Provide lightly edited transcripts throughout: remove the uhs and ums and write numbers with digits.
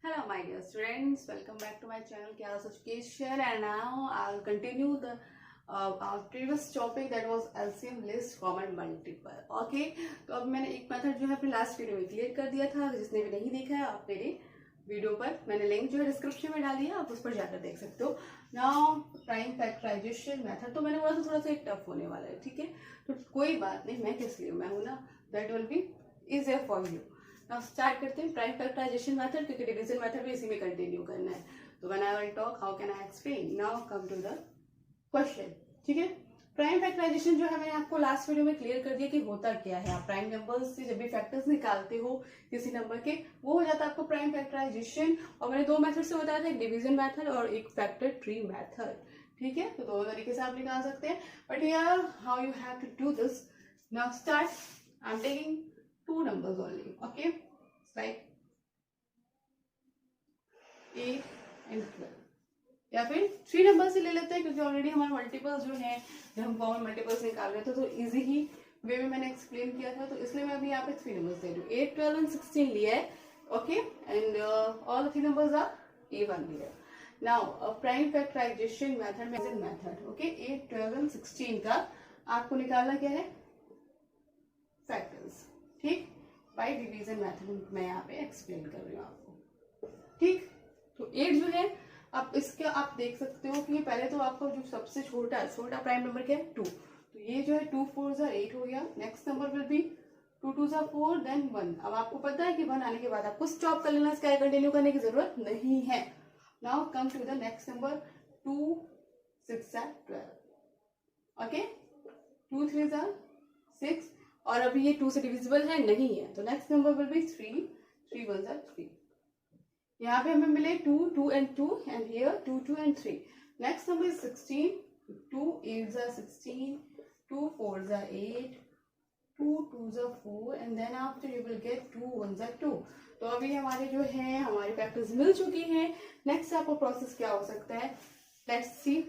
Hello my dear students, welcome back to my channel Chaos Education, and now I'll continue the our previous topic that was LCM list common multiple. Okay, तो अब मैंने एक method जो है अपने last video में clear कर दिया था। जिसने भी नहीं देखा है आप मेरे वीडियो पर मैंने लिंक जो है डिस्क्रिप्शन में डाली है, आप उस पर जाकर देख सकते हो। नाउ प्राइम फैक्टराइजेशन मेथड तो मैंने बोला था थोड़ा सा टफ होने वाला है, ठीक है, तो कोई बात नहीं, मैं किस लिए मैं हूँ ना, that will be easier for you. Now start करते हैं प्राइम फैक्टराइजेशन मेथड, क्योंकि डिवीजन मेथड भी इसी में कंटिन्यू करना है। तो when I will talk how can I explain, now come to the question. ठीक है, प्राइम फैक्टराइजेशन जो है मैंने आपको लास्ट वीडियो में क्लियर कर दिया कि होता क्या है। आप प्राइम नंबर्स से जब भी फैक्टर्स निकालते हो किसी नंबर के, वो हो जाता है आपको प्राइम फैक्टराइजेशन। और मैंने दो मेथड से बताया था, एक डिवीजन मेथड और एक फैक्टर ट्री मेथड। ठीक है, तो दोनों तरीके से आप निकाल सकते हैं, but here how you have to do this. Now start, I am taking two numbers only. Okay, it's like 8 and 12, या फिर 3 नंबर से ले लेते हैं, क्योंकि ऑलरेडी हमारे मल्टीपल्स जो हैं, जब हम कॉमन मल्टीपल्स निकाल रहे थे तो इजी ही वे में मैंने एक्सप्लेन किया था, तो इसलिए मैं अभी यहाँ पे 3 नंबर्स दे रही हूँ। 8, 12 and 16 लिया है। Okay, and all the 3 numbers are even लिया। Now prime factorisation method okay, 8, 12 and 16 का आपको निकालना क्या है, फैक्टर्स। ठीक, बाय डिवीजन मेथड मैं यहाँ पे एक्सप्लेन कर रही हूँ आपको। ठीक, तो 8 जो है, अब इसके आप देख सकते हो कि पहले तो आपका जो सबसे छोटा प्राइम नंबर क्या है, 2। तो ये जो है 2 4 8 हो गया। Next number will be 2 2 4 then 1। अब आपको पता है कि 1 आने के बाद आपको स्टॉप कर लेना, इसका कंटिन्यू करने की जरूरत नहीं है। Now come to the next number, 2 6 12। Okay, 2 3 6, और अभी ये 2 से डिविजिबल है नहीं है, तो नेक्स्ट नंबर विल बी 3 3 1 3। यहाँ पे हमें मिले 2 2 and 2, and here 2 2 and 3। Next number is 16, 2 8 16, 2 4 8, 2 2 4, and then after you will get 2 1 2। तो अभी हमारे जो है हमारे फैक्टर्स मिल चुकी हैं। नेक्स्ट आपको प्रोसेस क्या हो सकता है, लेट्स सी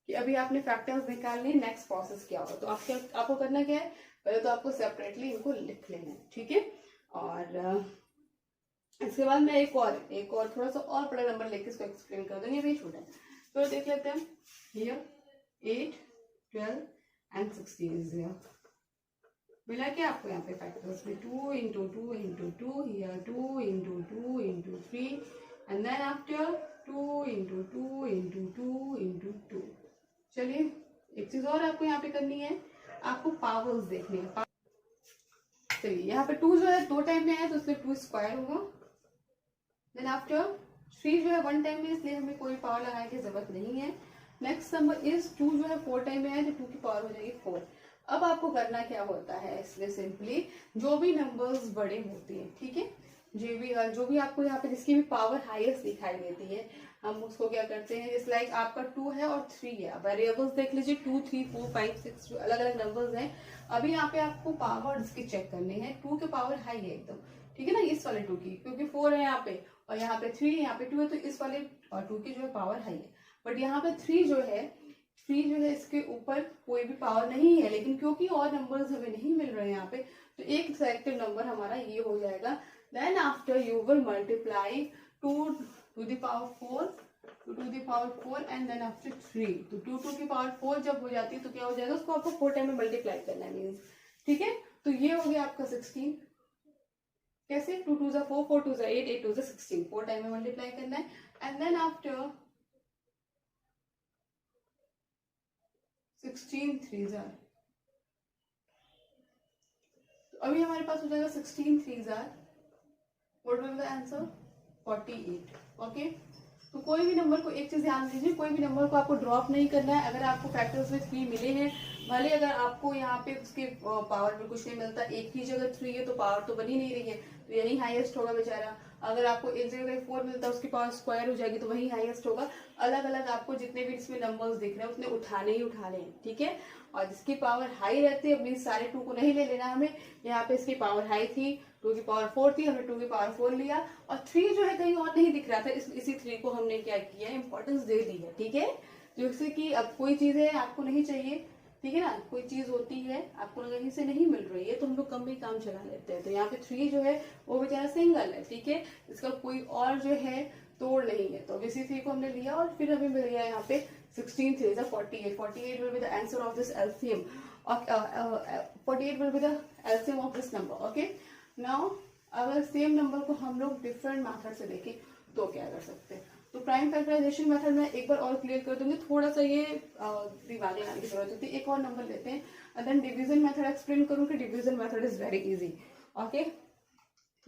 कि अभी आपने फैक्टर्स निकाल लिए, नेक्स्ट प्रोसेस क्या होगा। तो आपको करना क्या है, पहले तो आपको सेपरेटली इनको लिख लेना है, ठीक है। और इसके बाद मैं एक और थोड़ा सा और बड़ा नंबर लेके इसको एक्सप्लेन कर दूंगी, अभी छोटा है। तो देख लेते हैं, हियर 8 12 and 16 इज हियर। मिला क्या आपको यहाँ पे फैक्टर्स में, 2 into 2 into 2, here 2 into 2 into 3, and then after 2 into 2 into 2 into 2। चलिए, एक चीज और आपको यहाँ पे करनी है, आपको पावर्स देखनी है। चलिए, यहाँ पे 2 जो है 2 टाइम में है, तो इसलिए 2 स्क्वायर होगा। देन आफ्टर 3 जो है 1 टाइम में, इसलिए हमें कोई पावर लगाने की जरूरत नहीं है। नेक्स्ट नंबर इज 2 जो है 4 टाइम में है, तो 2 की पावर हो जाएगी 4। अब आपको करना क्या होता है, इसमें सिंपली जो भी नंबर्स बड़े होते हैं, ठीक है, जो भी आपको यहाँ पे जिसकी भी पावर हाईएस्ट दिखाई देती है, हम उसको क्या करते हैं, इस लाइक आपका 2 है और 3 है। वेरिएबल्स देख लीजिए, 2 3 4 5 6 जो अलग अलग नंबर्स हैं। अभी यहाँ पे आपको पावर इसके चेक करने हैं। 2 के पावर हाई है एकदम, ठीक है ना, इस वाले 2 की, क्योंकि 4 है यहाँ पे और यहाँ पे 3 है, यहाँ पे 2 है, तो इस वाले और 2 की जो है पावर हाई है। बट यहाँ पे 3 जो है इसके ऊपर कोई भी पावर नहीं है, लेकिन क्योंकि और नंबर्स हमें नहीं मिल रहे हैं यहाँ पे, तो एक सेलेक्टिव नंबर हमारा ये हो जाएगा। Then after you will multiply 2 to the power 4 2 to the power 4, and then after 3। तो 2 to the power 4 जब हो जाती है तो क्या हो जाएगा, उसको आपको 4 टाइम में मल्टीप्लाई करना है, मीन्स, ठीक है। तो ये हो गया आपका 16। कैसे, 2 2 4 4 2 8 8 2 16, 4 टाइम में मल्टीप्लाई करना है। एंड देन आफ्टर 16 3 अभी हमारे पास हो जाएगा 16 3 what will the answer, 48। Okay, तो कोई भी नंबर को, एक चीज ध्यान दीजिए, कोई भी नंबर को आपको ड्रॉप नहीं करना है। अगर आपको फैक्टर्स में 3 मिले हैं, भले अगर आपको यहाँ पे उसके पावर में कुछ नहीं मिलता, एक ही जगह 3 है तो पावर तो बनी नहीं रही है, तो यही हाईएस्ट होगा बेचारा। अगर आपको एक जगह 4 मिलता है, उसकी पावर स्क्वायर हो जाएगी, तो वही हाईएस्ट होगा। अलग अलग आपको जितने भी इसमें नंबर्स दिख रहे हैं उतने उठाने ही उठाने हैं, ठीक है। और जिसकी पावर हाई रहती है, मीन सारे 2 को नहीं ले लेना हमें। यहाँ पे इसकी पावर हाई थी, 2 की पावर 4 थी, हमने 2 की पावर 4 लिया, और 3 जो है कहीं और नहीं दिख रहा था, इसी 3 को हमने क्या किया, इंपॉर्टेंस दे दी है, ठीक है। जैसे कि अब कोई चीज है आपको नहीं चाहिए, ठीक है ना। कोई चीज होती है आपको कहीं से नहीं मिल रही है तो हम लोग कम भी काम चला लेते हैं। तो यहाँ पे 3 जो है वो बेचारा सिंगल है, ठीक है, इसका कोई और जो है तोड़ नहीं है। तो इसी 3 को हमने लिया और फिर हमें मिल गया यहाँ पे 16 3 48। 48 will be the answer of this LCM. 48 will be the LCM of this number. Okay. Now अगर सेम नंबर को हम लोग डिफरेंट मेथड से देखें तो क्या कर सकते हैं। तो प्राइम फैक्टराइजेशन मेथड में एक बार और क्लियर कर दूंगी, थोड़ा सा ये दिमाग लगाने की जरूरत होती है। एक और नंबर लेते हैं and then division method explain करूँ कि division method is very easy. Okay,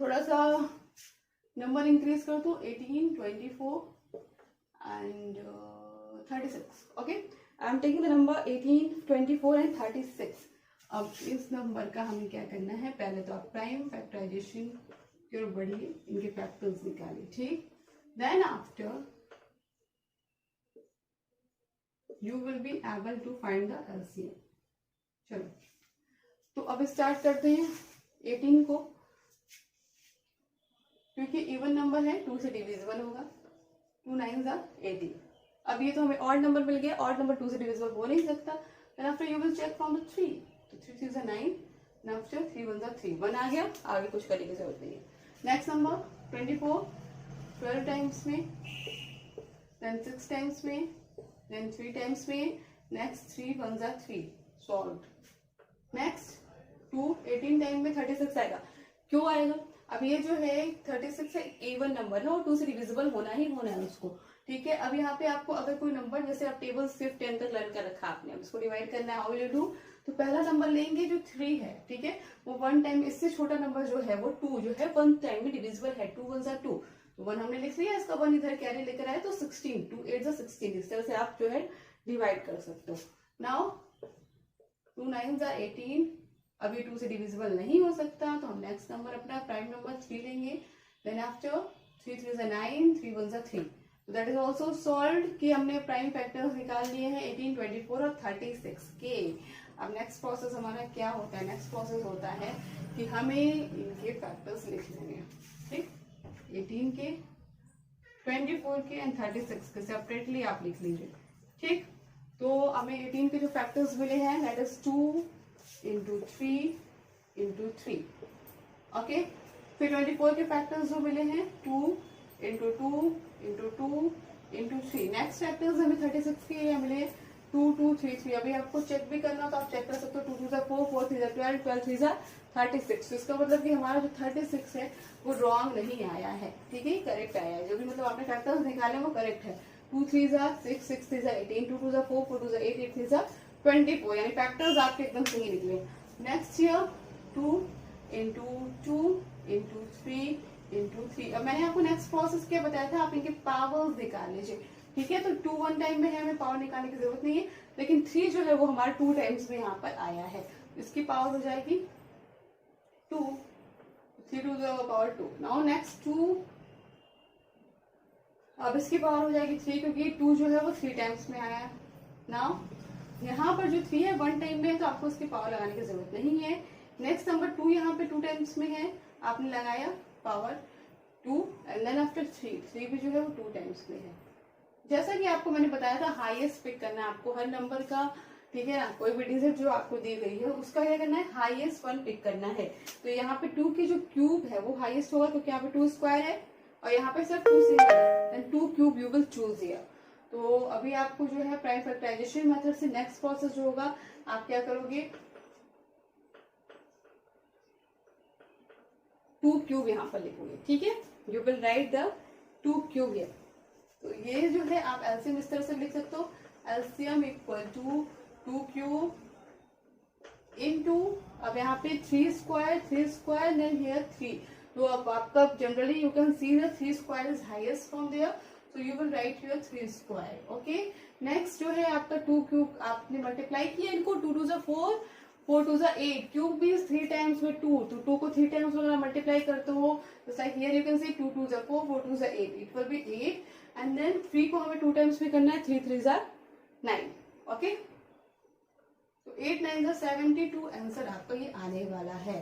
थोड़ा सा नंबर इंक्रीज कर दो, 18 24 and 36। Okay, I am taking the number 18 24 and 36। अब इस नंबर का हमें क्या करना है, पहले तो आप प्राइम फैक्टराइजेशन की ओर बढ़िए, इनके फैक्टर्स निकालिए, ठीक। Then after you will be able to find the LCM। चलो तो अब स्टार्ट करते हैं 18 को, क्योंकि इवन नंबर है 2 से डिविजिबल होगा, 2 9 18। अब ये तो हमें ऑड नंबर मिल गया, ऑड नंबर 2 से डिविजिबल हो नहीं सकता। Then after you will check from the 3, तो 3 3 9, देन आफ्टर 3 1 3, 1 आ गया, आगे कुछ करने की जरूरत नहीं है। नेक्स्ट नंबर 24 12 टाइम्स में, देन 6 टाइम्स में, देन 3 टाइम्स में, नेक्स्ट 3 1 3, सॉल्व। नेक्स्ट 2 18 टाइम में 36 आएगा। क्यों आएगा, अब ये जो है 36 है, इवन नंबर है और 2 से डिविजिबल होना ही होना है उसको, ठीक है। अब यहाँ पे आपको अगर कोई नंबर, जैसे आप टेबल 5 10 तक लर्न कर रखा आपने, अब इसको डिवाइड करना है, हाउ विल यू डू। तो पहला नंबर लेंगे जो 3 है, ठीक है, वो 1 टाइम, इससे छोटा नंबर जो है वो 2 जो है 1 टाइम में डिविजिबल है, 2 1 2, 1 हमने लिख लिया, इसका 1 इधर कैरी लेकर आए तो 16, 2 8 16। इस तरह से आप जो है डिवाइड कर सकते हो। नाउ 2 9 18, अभी 2 से डिविजिबल नहीं हो सकता, तो हम नेक्स्ट नंबर अपना प्राइम नंबर 3 लेंगे। देन आफ्टर 3 3 9, 3 1 3, तो दैट इज ऑल्सो सॉल्व्ड कि हमने प्राइम फैक्टर्स निकाल लिए हैं 18 24 और 36 के। अब नेक्स्ट प्रोसेस हमारा क्या होता है, नेक्स्ट प्रोसेस होता है कि हमें इनके फैक्टर्स लिख लेंगे, ठीक। 18 के, 24 के एंड 36 के सेपरेटली आप लिख लीजिए, ठीक। तो हमें 18 के जो फैक्टर्स मिले हैं that is 2 into 3 into 3, okay. फिर 24 के फैक्टर्स जो मिले हैं 2 into 2 into 2 into 3। Next factors हमें 36 के ये मिले 2 2 3 3। अभी आपको चेक भी करना हो तो आप चेक कर सकते हो, 2 2 4 4 3 12 12 3 36। तो इसका मतलब कि हमारा जो 36 है वो रॉन्ग नहीं आया है, ठीक है, करेक्ट आया है। जो भी मतलब आपने फैक्टर्स निकाले वो करेक्ट है। 2 3 6 6 3 18, 2 2 4 4 2 8 8 3 24, यानी फैक्टर्स आपके एकदम सही निकले। Next here 2 into 2 into 3 into 3। अब मैंने आपको नेक्स्ट प्रोसेस क्या बताया था, आप इनके पावर्स निकाल लीजिए, ठीक है। तो 2 1 टाइम में है, हमें पावर निकालने की जरूरत नहीं है, लेकिन 3 जो है वो हमारा 2 टाइम्स में यहाँ पर आया है, इसकी पावर हो जाएगी 2, 3 to the power 2। Now next 2, अब इसकी पावर हो जाएगी 3, क्योंकि 2 जो है वो 3 टाइम्स में आया है। नाउ यहाँ पर जो 3 है 1 टाइम में है, तो आपको इसकी पावर लगाने की जरूरत नहीं है। नेक्स्ट नंबर 2 यहाँ पे 2 टाइम्स में है, आपने लगाया पावर 2 एंड देन आफ्टर 3 भी जो है वो 2 टाइम्स में है। जैसा कि आपको मैंने बताया था हाईएस्ट पिक करना है आपको हर नंबर का, ठीक है ना। कोई भी डिजिट जो आपको दी गई है उसका क्या करना है, हाईएस्ट वन पिक करना है। तो यहाँ पे 2 की जो क्यूब है वो हाईएस्ट होगा, क्योंकि यहाँ पे 2 स्क्वायर है और यहाँ पे सिर्फ 2 सिंगल है, then 2 cube you will choose here. तो अभी आपको जो है प्राइम फैक्टराइजेशन मेथड से नेक्स्ट प्रोसेस जो होगा, आप क्या करोगे, 2 क्यूब यहाँ पर लिखोगे, ठीक है। You will right the 2 cube here. तो ये जो है आप एलसीएम इस तरह से लिख सकते हो, LCM equal to 2 cube into, अब यहाँ पे 3 स्क्वायर देन हियर 3। तो अब आपका generally you can see the 3 square is highest from there, so you will write here 3 square, okay। next जो है आपका 2 क्यूब आपने मल्टीप्लाई किया इनको, 2 2 4 4 2 8, क्यूब भी 3 टाइम्स में 2, तो 2 को 3 टाइम्स वगैरह मल्टीप्लाई करते हो, just like here you can see 2 2 4 4 2 8, it will be 8 and then 3 को हमें 2 टाइम्स में करना है, 3 3 9, okay। तो 8 9 72 आंसर आपका ये आने वाला है।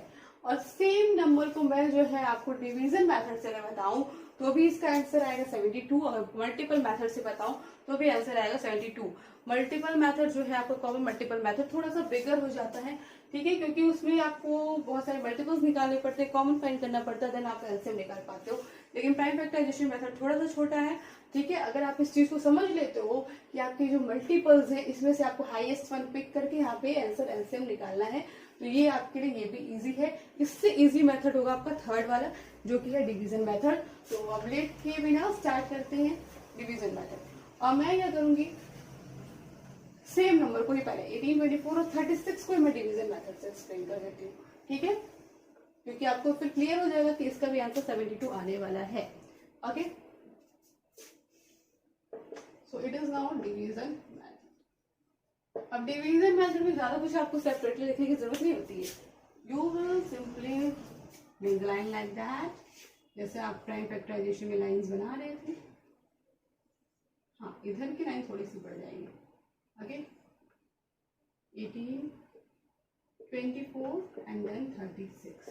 और सेम नंबर को मैं जो है आपको डिवीजन मेथड से अगर बताऊं तो भी इसका आंसर आएगा 72, और मल्टीपल मेथड से बताऊं तो भी आंसर आएगा 72। मल्टीपल मेथड जो है आपको कॉमन मल्टीपल मेथड थोड़ा सा बिगर हो जाता है, ठीक है, क्योंकि उसमें आपको बहुत सारे मल्टीपल्स निकालने पड़ते हैं, कॉमन फाइंड करना पड़ता है, देन आप एलसीएम निकाल पाते हो। लेकिन प्राइम फैक्टराइजेशन मेथड थोड़ा सा छोटा है, ठीक है। अगर आप इस चीज को समझ लेते हो कि आपके जो मल्टीपल्स हैं इसमें से आपको हाईएस्ट वन पिक करके यहाँ पे आंसर एलसीएम निकालना है, तो ये आपके लिए ये भी इजी है। इससे इजी मेथड होगा आपका थर्ड वाला जो कि है डिवीजन मेथड। तो अब लेट के बिना स्टार्ट करते हैं डिवीजन मेथड। और मैं क्या करूंगी, सेम नंबर को ही पहले 18, 24 और 36 को मैं डिवीजन मेथड से एक्सप्लेन कर देती हूँ, ठीक है, क्योंकि आपको फिर क्लियर हो जाएगा कि इसका भी आंसर 72 आने वाला है। Okay, so it is now division method. अब डिवीजन मेथड में ज्यादा कुछ आपको सेपरेटली लिखने की जरूरत नहीं होती है। You will simply make the line like that, जैसे आप प्राइम फैक्टराइजेशन में लाइंस बना रहे थे। हाँ, इधर की लाइन थोड़ी सी बढ़ जाएगी। Okay, 18, 24 and then 36।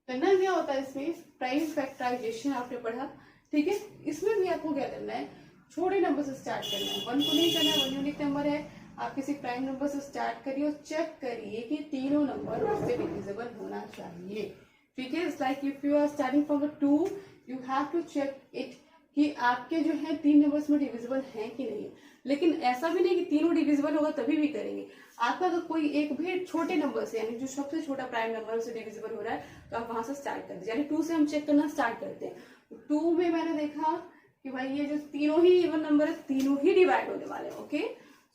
करना क्या होता है इसमें, प्राइम फैक्टराइजेशन आपने पढ़ा, ठीक है। इसमें भी आपको क्या करना है, छोटे नंबर से स्टार्ट करना है। 1 को नहीं करना है, 1 यूनिक नंबर है, आप किसी प्राइम नंबर से स्टार्ट करिए और चेक करिए कि तीनों नंबर उससे डिविजिबल होना चाहिए, ठीक है। It's like if you are starting from the 2, you have to check it कि आपके जो है 3 नंबर्स में डिविजिबल हैं कि नहीं। लेकिन ऐसा भी नहीं कि तीनों डिविजिबल होगा तभी भी करेंगे। आपका अगर कोई एक भी छोटे नंबर से, यानी जो सबसे छोटा प्राइम नंबर से डिविजिबल हो रहा है, तो आप वहां से स्टार्ट कर दीजिए। यानी 2 से हम चेक करना स्टार्ट करते हैं। 2 में मैंने देखा कि भाई ये जो तीनों ही इवन नंबर है, तीनों ही डिवाइड होने वाले हैं। Okay,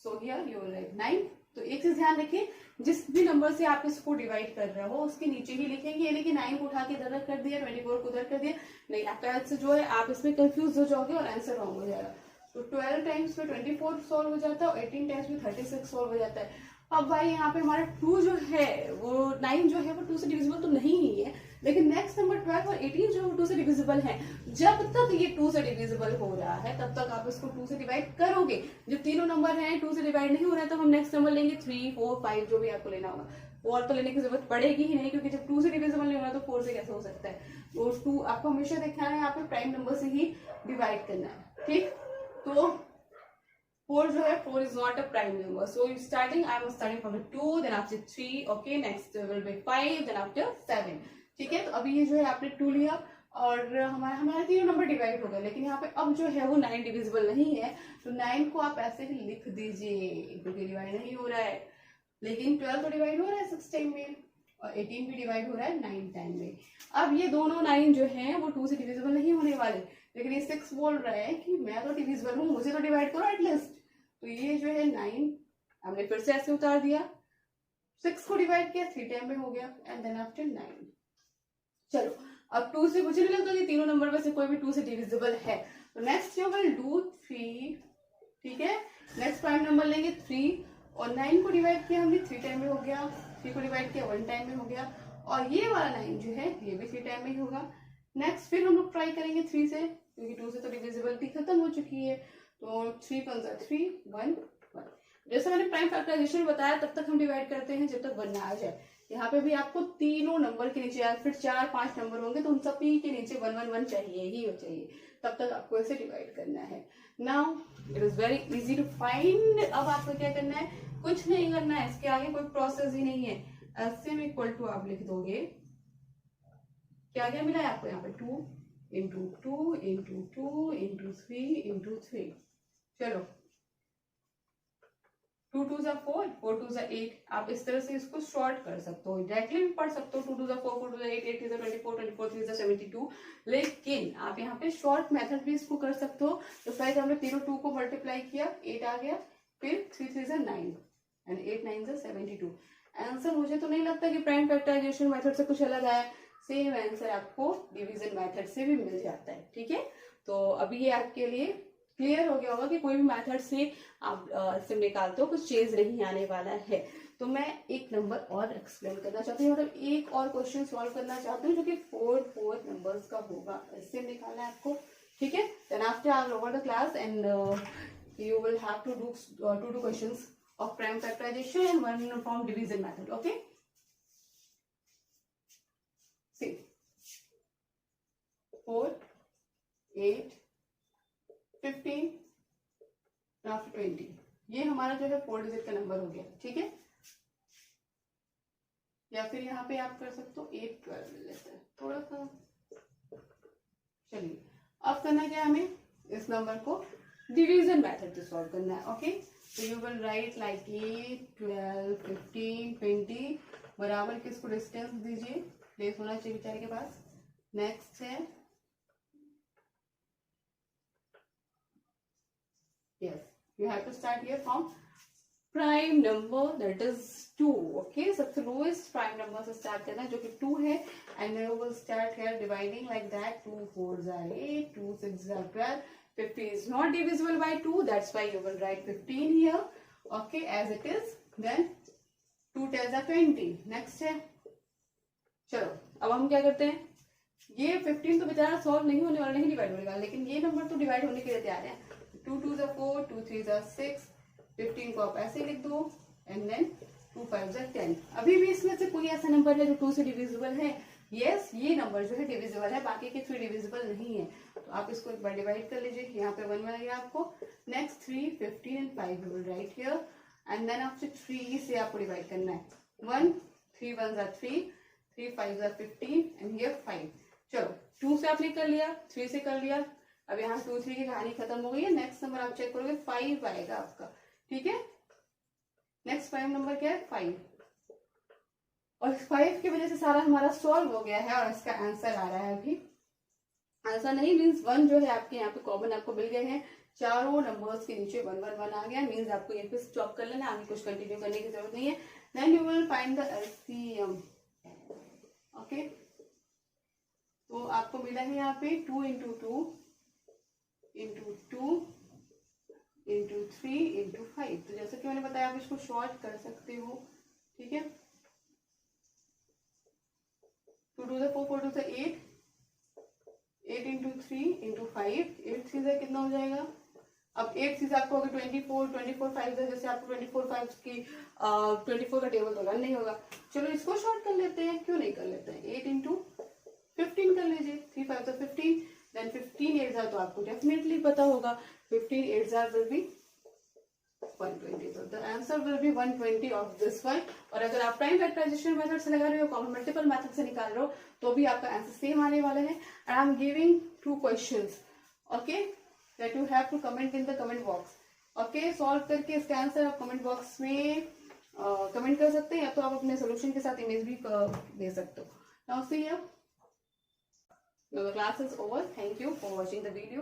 so here you will right 9। तो एक चीज ध्यान रखिए, जिस भी नंबर से आप इसको डिवाइड कर रहे हो उसके नीचे ही लिखेंगे, यानी कि 9 को उठा के इधर कर दिया, 24 को उधर कर दिया नहीं। आपका आंसर जो है आप इसमें कंफ्यूज हो जाओगे और आंसर रॉन्ग हो जाएगा। तो 12 टाइम्स में 24 सॉल्व हो जाता है और 18 टाइम्स में 36 सॉल्व हो जाता है। अब भाई यहाँ पे हमारा 2 जो है वो 9 जो है वो 2 से डिविजिबल तो नहीं ही है, लेकिन नेक्स्ट नंबर 12 और 18 जो है 2 से डिविजिबल है। जब तक ये 2 से डिविजिबल हो रहा है तब तक आप इसको 2 से डिवाइड करोगे। जब तीनों नंबर हैं 2 से डिवाइड नहीं हो रहा है तो हम नेक्स्ट नंबर लेंगे 3, 4, 5 जो भी आपको लेना होगा। 4 तो लेने की जरूरत पड़ेगी ही नहीं, क्योंकि जब 2 से डिविजिबल नहीं हो रहा तो 4 से कैसे हो सकता है। तो 2 आपको हमेशा देखना है, यहाँ पे प्राइम नंबर से ही डिवाइड करना है, ठीक। तो 4 जो है 4 is not a prime number, so you starting I am starting from the 2, then after 3, okay, next will be 5, then after 7, ठीक है। तो अभी ये जो है आपने 2 लिया और हमारे तीनों नंबर डिवाइड हो गए, लेकिन यहाँ पे अब जो है वो 9 डिविजिबल नहीं है, तो 9 को आप ऐसे ही लिख दीजिए क्योंकि डिवाइड नहीं हो रहा है। लेकिन 12 तो डिवाइड हो रहा है 6 टाइम में और 18 भी डिवाइड हो रहा है 9 टाइम में। अब ये दोनों 9 जो है वो 2 से डिविजिबल नहीं होने वाले, लेकिन ये 6 बोल रहा है कि मैं तो डिविजिबल हूँ, मुझे तो डिवाइड करो एटलीस्ट। तो ये जो है 9 हमने फिर से ऐसे उतार दिया, 6 को डिवाइड किया 3 टाइम में हो गया एंड देन आफ्टर 9। चलो अब 2 से मुझे नहीं लगता कि तीनों नंबर में से कोई भी 2 से डिविजिबल है, तो नेक्स्ट यू विल डू 3, ठीक है। नेक्स्ट प्राइम नंबर लेंगे 3 और 9 को डिवाइड किया हमने 3 टाइम में हो गया, 3 को डिवाइड किया 1 टाइम में हो गया और ये वाला 9 जो है ये भी 3 टाइम में ही होगा। नेक्स्ट फिर हम लोग ट्राई करेंगे 3 से, क्योंकि 2 से तो डिविजिबिलिटी खत्म हो चुकी है। तो 3 पंजा 3, 1, 1। जैसे मैंने प्राइम फैक्टराइजेशन में बताया तब तक हम डिवाइड करते हैं जब तक 1 ना आ जाए। यहाँ पे भी आपको तीनों नंबर के नीचे, फिर 4, 5 नंबर होंगे तो उन सभी के नीचे 1, 1, 1 चाहिए ही हो चाहिए, तब तक आपको ऐसे डिवाइड करना है। Now it is very easy to find. अब आपको क्या करना है, कुछ नहीं करना है, इसके आगे कोई प्रोसेस ही नहीं है। एलसीएम इक्वल टू आप लिख दोगे, क्या क्या मिला है आपको यहाँ पे 2 into 2 into 2 into 3 into 3। चलो 2 2 जा 4, 4 2 जा 8। आप इस तरह से इसको शॉर्ट कर सकते हो, डायरेक्टली भी पढ़ सकते हो 2 2 जा 4, 4 2 जा 8, 8 3 जा 24, 24 3 जा 72। लेकिन आप यहाँ पे शॉर्ट मेथड भी इसको कर सकते हो। तो पहले हमने तीनों 2 को मल्टीप्लाई किया, 8 आ गया, फिर 3 3 जा 9 एंड 8 9 जा 72। आंसर मुझे तो नहीं लगता कि प्राइम फैक्टराइजेशन मेथड से कुछ अलग आया, सेम आंसर आपको डिवीजन मेथड से भी मिल जाता है, ठीक है। तो अभी ये आपके लिए क्लियर हो गया होगा कि कोई भी मेथड से आप सिम निकालते हो कुछ चेंज नहीं आने वाला है। तो मैं एक नंबर और एक्सप्लेन करना चाहती हूँ, मतलब एक और क्वेश्चन सॉल्व करना चाहती हूँ जो कि 4 नंबर्स का होगा, सिम निकालना है आपको, ठीक है। Then after I will over the class and you will have to do 2 questions of prime factorisation and 1 from division method, okay. 4, 8, 15 आफ्टर 20। ये हमारा जो है 4 डिजिट का नंबर हो गया, ठीक है। या फिर यहाँ पे आप कर सकते हो 8, 12 ले लेते हैं थोड़ा सा। चलिए अब करना क्या है, हमें इस नंबर को डिवीजन मेथड से सॉल्व करना है। ओके, तो यू विल राइट लाइक 8, 12, 15, 20 बराबर किसको डिस्टेंस दीजिए, प्लेस होना चाहिए बेचारे के पास। नेक्स्ट है yes, you have to start here from prime number that is 2. okay, सबसे lowest prime number से start करना है जो कि 2 है, and you will start here dividing like that. 2 4s are 8, 2 6s are 12. 50 is not divisible by 2, that's why you will write 15 here, okay, as it is. Then 2 10s are 20. next है, चलो अब हम क्या करते हैं, ये 15 तो बेचारा सॉल्व नहीं होने वाला, नहीं डिवाइड होने वाला, लेकिन ये नंबर तो डिवाइड होने के लिए तैयार है। 2 2s are 4, 2 3s are 6, 15 को आप ऐसे लिख दो, एंड देन 2 5s are 10। अभी भी इसमें से कोई ऐसा नंबर है जो 2 से डिविजिबल है? यस, ये नंबर जो है डिविजिबल है, बाकी के 3 डिविजिबल नहीं है। तो आप इसको एक बार डिवाइड कर लीजिए, यहाँ पे 1 बनेगा आपको। Next 3, 15 and 5 you will write here, and then आपसे 3 से आपको डिवाइड करना है। 1 3 1s are 3, 3 5s are 15 and here 5। चलो 2 से आपने कर लिया, 3 से कर लिया, अब यहाँ 2 3 की कहानी खत्म हो गई है। नेक्स्ट नंबर आप चेक करोगे 5 आएगा आपका, ठीक है। नेक्स्ट प्राइम नंबर क्या है, 5, और 5 की वजह से सारा हमारा सॉल्व हो गया है और इसका आंसर आ रहा है अभी। आंसर नहीं मीन्स 1 जो है आपके यहाँ पे कॉमन आपको मिल गए हैं, चारों नंबर्स के नीचे 1 1 1 आ गया, मीन्स आपको यहाँ पे स्टॉप कर लेना, आगे कुछ कंटिन्यू करने की जरूरत नहीं है। Then you will find the LCM. Okay, तो आपको मिला है यहाँ पे 2 into 2 into 2 into 3 into 5। तो जैसे कि मैंने बताया आप इसको शॉर्ट कर सकते हो, ठीक है। 2 2 4 4 2 8, 8 into 3 into 5, 8 3 से कितना हो जाएगा। अब 8 3 से आपको अगर 24 5 से, जैसे आपको 24 5 की 24 का टेबल तो रन नहीं होगा, चलो इसको शॉर्ट कर लेते हैं, क्यों नहीं कर लेते हैं। 8 into 15 कर लीजिए, 3 5 are 15, देन 15 8s are तो आपको डेफिनेटली पता होगा, 15 8s are will be 120। तो the answer will be 120 of this one. और अगर आप प्राइम फैक्टराइजेशन मेथड से लगा रहे हो, कॉमन मल्टीपल मेथड से निकाल रहे हो, तो भी आपका आंसर सेम आने वाला है। And I am giving 2 questions, okay, that you have to comment in the comment box. Okay, solve करके इसका आंसर आप कमेंट बॉक्स में कमेंट कर सकते हैं, या तो आप अपने सोल्यूशन के साथ इमेज भी दे सकते हो। Now see here, the class is over. Thank you for watching the video.